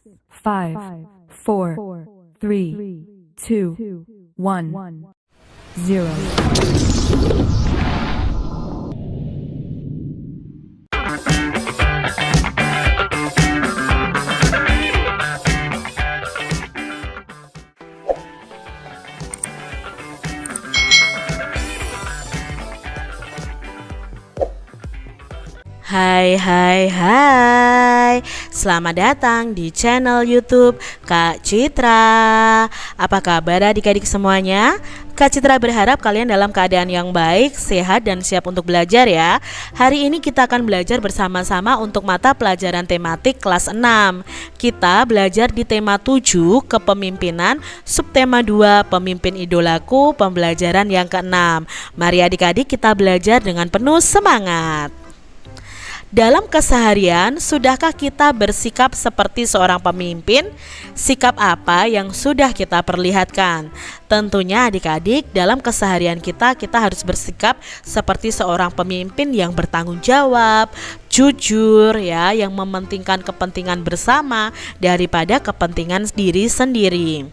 5, 4, 3, 2, 1, 0. Hai, selamat datang di channel YouTube Kak Citra. Apa kabar adik-adik semuanya? Kak Citra berharap kalian dalam keadaan yang baik, sehat, dan siap untuk belajar ya. Hari ini kita akan belajar bersama-sama untuk mata pelajaran tematik kelas 6. Kita belajar di tema 7, kepemimpinan, subtema 2, pemimpin idolaku, pembelajaran yang ke-6. Mari adik-adik kita belajar dengan penuh semangat. Dalam keseharian, sudahkah kita bersikap seperti seorang pemimpin? Sikap apa yang sudah kita perlihatkan? Tentunya adik-adik, dalam keseharian kita harus bersikap seperti seorang pemimpin yang bertanggung jawab, jujur ya, yang mementingkan kepentingan bersama daripada kepentingan diri sendiri.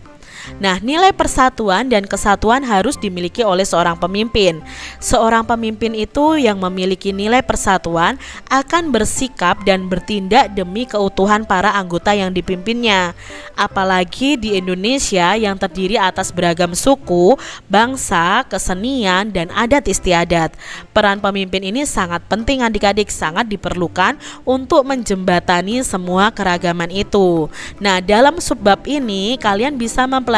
Nah, nilai persatuan dan kesatuan harus dimiliki oleh seorang pemimpin. Seorang pemimpin itu yang memiliki nilai persatuan akan bersikap dan bertindak demi keutuhan para anggota yang dipimpinnya. Apalagi di Indonesia yang terdiri atas beragam suku, bangsa, kesenian, dan adat istiadat. Peran pemimpin ini sangat penting adik-adik, sangat diperlukan untuk menjembatani semua keragaman itu. Nah, dalam subbab ini kalian bisa mempelajari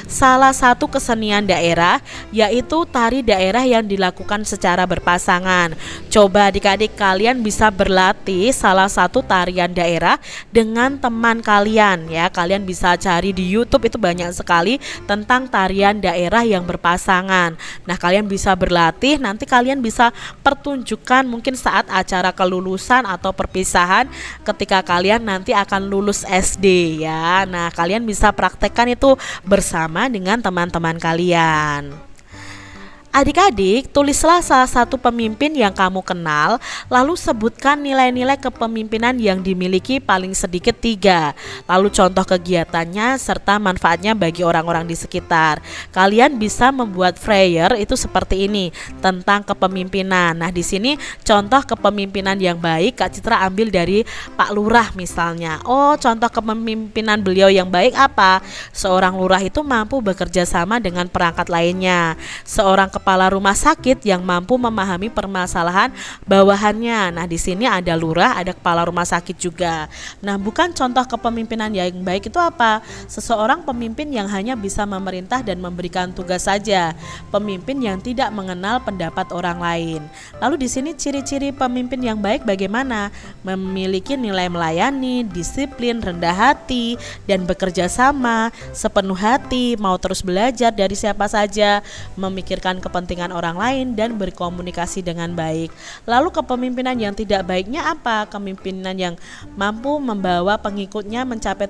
salah satu kesenian daerah, yaitu tari daerah yang dilakukan secara berpasangan. Coba adik-adik kalian bisa berlatih salah satu tarian daerah dengan teman kalian ya. Kalian bisa cari di YouTube, itu banyak sekali tentang tarian daerah yang berpasangan. Nah, kalian bisa berlatih, nanti kalian bisa pertunjukan mungkin saat acara kelulusan atau perpisahan ketika kalian nanti akan lulus SD ya. Nah, kalian bisa praktekkan itu bersama dengan teman-teman kalian. Adik-adik, tulislah salah satu pemimpin yang kamu kenal, lalu sebutkan nilai-nilai kepemimpinan yang dimiliki paling sedikit 3. Lalu contoh kegiatannya serta manfaatnya bagi orang-orang di sekitar. Kalian bisa membuat flyer itu seperti ini tentang kepemimpinan. Nah, di sini contoh kepemimpinan yang baik Kak Citra ambil dari Pak Lurah misalnya. Oh, contoh kepemimpinan beliau yang baik apa? Seorang lurah itu mampu bekerja sama dengan perangkat lainnya. Seorang kepala rumah sakit yang mampu memahami permasalahan bawahannya. Nah, di sini ada lurah, ada kepala rumah sakit juga. Nah, bukan contoh kepemimpinan yang baik itu apa? Seseorang pemimpin yang hanya bisa memerintah dan memberikan tugas saja. Pemimpin yang tidak mengenal pendapat orang lain. Lalu di sini ciri-ciri pemimpin yang baik bagaimana? Memiliki nilai melayani, disiplin, rendah hati, dan bekerja sama, sepenuh hati, mau terus belajar dari siapa saja, memikirkan kepentingan orang lain, dan berkomunikasi dengan baik. Lalu kepemimpinan yang tidak baiknya apa? Kepemimpinan yang mampu membawa pengikutnya mencapai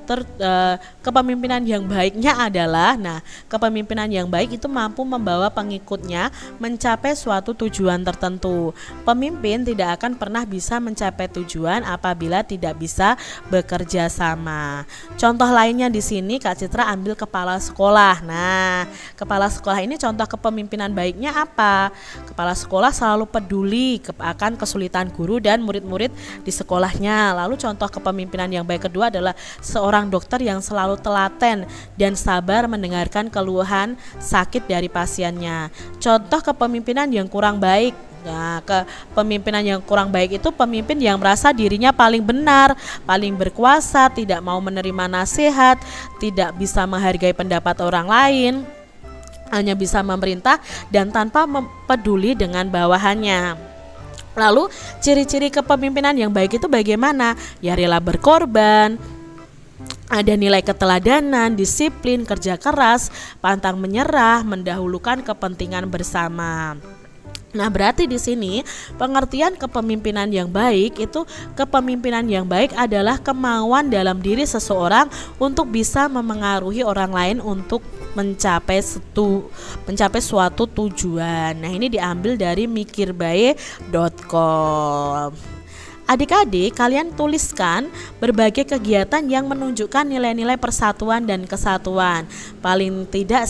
kepemimpinan yang baiknya adalah, kepemimpinan yang baik itu mampu membawa pengikutnya mencapai suatu tujuan tertentu. Pemimpin tidak akan pernah bisa mencapai tujuan apabila tidak bisa bekerja sama. Contoh lainnya di sini Kak Citra ambil kepala sekolah. Nah, kepala sekolah ini contoh kepemimpinan baiknya apa? Kepala sekolah selalu peduli akan kesulitan guru dan murid-murid di sekolahnya. Lalu contoh kepemimpinan yang baik kedua adalah seorang dokter yang selalu telaten dan sabar mendengarkan keluhan sakit dari pasiennya. Contoh kepemimpinan yang kurang baik. Nah, kepemimpinan yang kurang baik itu pemimpin yang merasa dirinya paling benar, paling berkuasa, tidak mau menerima nasihat, tidak bisa menghargai pendapat orang lain, hanya bisa memerintah dan tanpa peduli dengan bawahannya. Lalu ciri-ciri kepemimpinan yang baik itu bagaimana? Ya, rela berkorban, ada nilai keteladanan, disiplin, kerja keras, pantang menyerah, mendahulukan kepentingan bersama. Nah, berarti di sini pengertian kepemimpinan yang baik itu, kepemimpinan yang baik adalah kemauan dalam diri seseorang untuk bisa memengaruhi orang lain untuk mencapai suatu tujuan. Nah, ini diambil dari mikirbae.com. Adik-adik, kalian tuliskan berbagai kegiatan yang menunjukkan nilai-nilai persatuan dan kesatuan. Paling tidak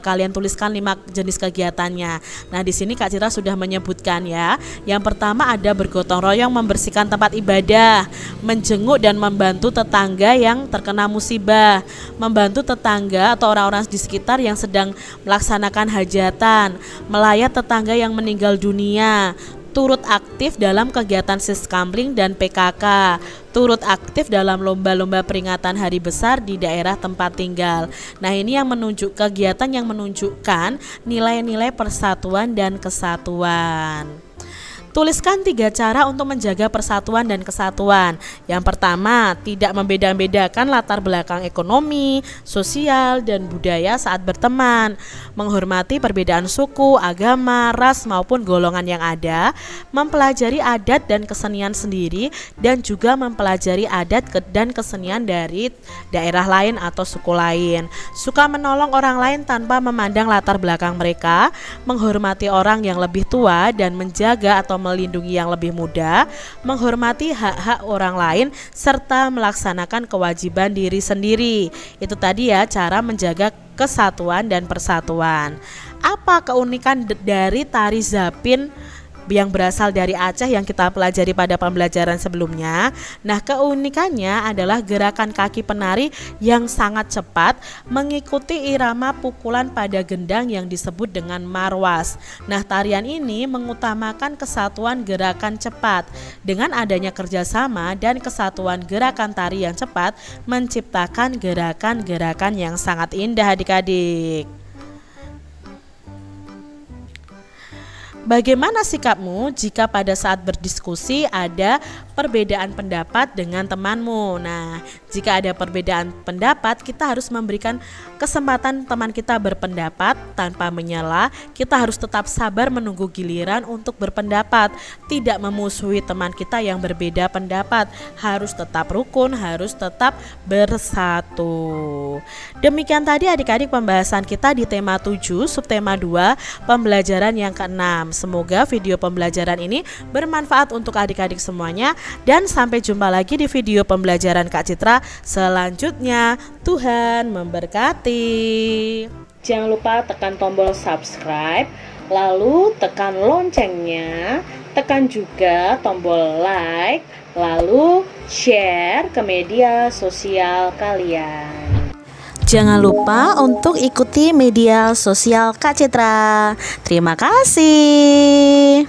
kalian tuliskan 5 jenis kegiatannya. Nah, di sini Kak Citra sudah menyebutkan ya. Yang pertama ada bergotong royong membersihkan tempat ibadah, menjenguk dan membantu tetangga yang terkena musibah, membantu tetangga atau orang-orang di sekitar yang sedang melaksanakan hajatan, melayat tetangga yang meninggal dunia, turut aktif dalam kegiatan Siskamling dan PKK, turut aktif dalam lomba-lomba peringatan hari besar di daerah tempat tinggal. Nah, ini yang kegiatan yang menunjukkan nilai-nilai persatuan dan kesatuan. Tuliskan 3 cara untuk menjaga persatuan dan kesatuan. Yang pertama, tidak membeda-bedakan latar belakang ekonomi, sosial, dan budaya saat berteman. Menghormati perbedaan suku, agama, ras, maupun golongan yang ada. Mempelajari adat dan kesenian sendiri, dan juga mempelajari adat dan kesenian dari daerah lain atau suku lain. Suka menolong orang lain tanpa memandang latar belakang mereka. Menghormati orang yang lebih tua dan menjaga atau melindungi yang lebih muda, menghormati hak-hak orang lain, serta melaksanakan kewajiban diri sendiri. Itu tadi ya cara menjaga kesatuan dan persatuan. Apa keunikan dari tari Zapin yang berasal dari Aceh yang kita pelajari pada pembelajaran sebelumnya? Nah, keunikannya adalah gerakan kaki penari yang sangat cepat mengikuti irama pukulan pada gendang yang disebut dengan marwas. Nah, tarian ini mengutamakan kesatuan gerakan cepat. Dengan adanya kerjasama dan kesatuan gerakan tari yang cepat menciptakan gerakan-gerakan yang sangat indah adik-adik. Bagaimana sikapmu jika pada saat berdiskusi ada perbedaan pendapat dengan temanmu? Nah, jika ada perbedaan pendapat, kita harus memberikan kesempatan teman kita berpendapat tanpa menyela. Kita harus tetap sabar menunggu giliran untuk berpendapat, tidak memusuhi teman kita yang berbeda pendapat. Harus tetap rukun, harus tetap bersatu. Demikian tadi adik-adik pembahasan kita di tema 7, subtema 2, pembelajaran yang ke-6. Semoga video pembelajaran ini bermanfaat untuk adik-adik semuanya, dan sampai jumpa lagi di video pembelajaran Kak Citra selanjutnya. Tuhan memberkati. Jangan lupa tekan tombol subscribe, lalu tekan loncengnya, tekan juga tombol like, lalu share ke media sosial kalian. Jangan lupa untuk ikuti media sosial Kak Citra. Terima kasih.